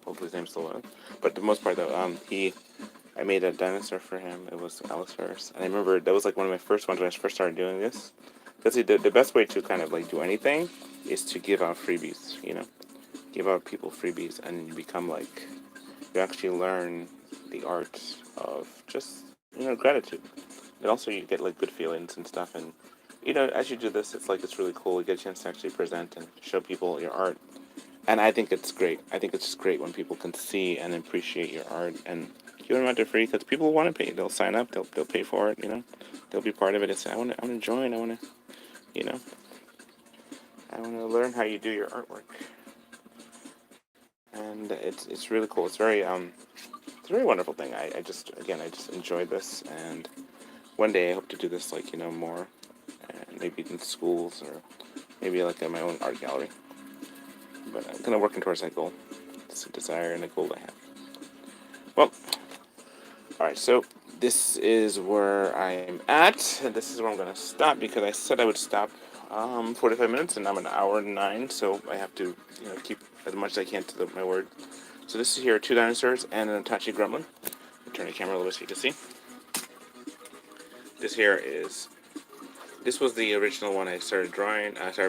hopefully his name's still William. But the most part though, I made a dinosaur for him. It was Allosaurus, and I remember that was like one of my first ones when I first started doing this. Because the best way to kind of like do anything is to give out freebies. Give out people freebies, and you become like you actually learn the art of just gratitude. And also you get like good feelings and stuff, and as you do this, it's really cool. You get a chance to actually present and show people your art, and I think it's great. I think it's just great when people can see and appreciate your art and give them out for free because people want to pay. They'll sign up. They'll pay for it. They'll be part of it and say, I want to join. You know, I want to learn how you do your artwork, and it's really cool. It's a very wonderful thing. I just enjoy this, and one day I hope to do this more, and maybe in schools or maybe like at my own art gallery. But I'm kind of working towards that goal. It's a desire and a goal I have. Well, all right. So this is where I'm at, and this is where I'm gonna stop because I said I would stop 45 minutes, and I'm an hour and 9, so I have to keep as much as I can to my word. So this is here 2 dinosaurs and an Itachi gremlin. I'll turn the camera a little bit so you can see. This was the original one I started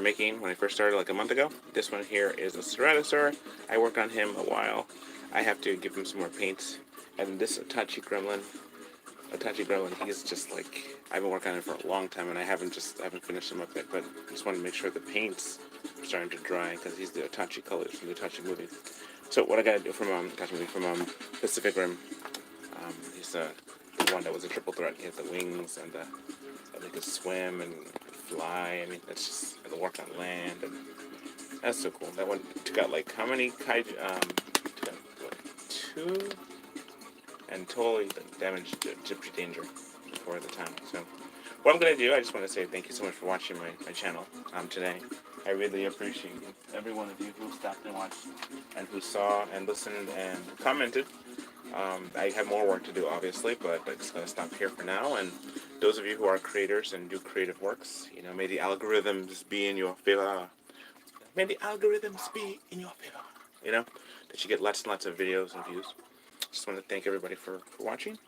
making when I first started like a month ago. This one here is a Ceratosaur. I worked on him a while. I have to give him some more paint. And this Itachi Gremlin, he's just like, I've been working on him for a long time and I haven't finished him up yet, but I just wanted to make sure the paint's starting to dry because he's the Itachi colors from the Itachi movie. So what I gotta do from Pacific Rim, he's the one that was a triple threat. He has the wings and they could swim and fly. I mean, that's just the work on land, and that's so cool. That one took out like how many kaiju? Took out what, 2, and totally damaged Gypsy Danger before the time. So, what I'm gonna do, I just want to say thank you so much for watching my channel today. I really appreciate every one of you who stopped and watched, and who saw and listened and commented. I have more work to do, obviously, but I'm just going to stop here for now. And those of you who are creators and do creative works, may the algorithms be in your favor. May the algorithms be in your favor. That you get lots and lots of videos and views. Just want to thank everybody for watching,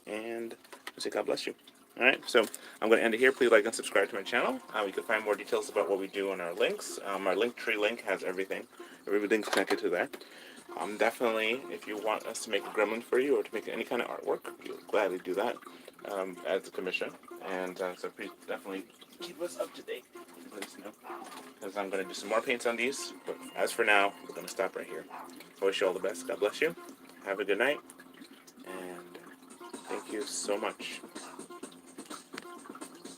and say God bless you. All right, so I'm going to end it here. Please like and subscribe to my channel. You can find more details about what we do on our links. Our Linktree link has everything. Everything's connected to that. Definitely, if you want us to make a gremlin for you or to make any kind of artwork, we'll gladly do that. as a commission, and so please definitely keep us up to date. Let us know, because I'm going to do some more paints on these. But as for now, we're going to stop right here. I wish you all the best. God bless you. Have a good night, and thank you so much.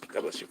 God bless you.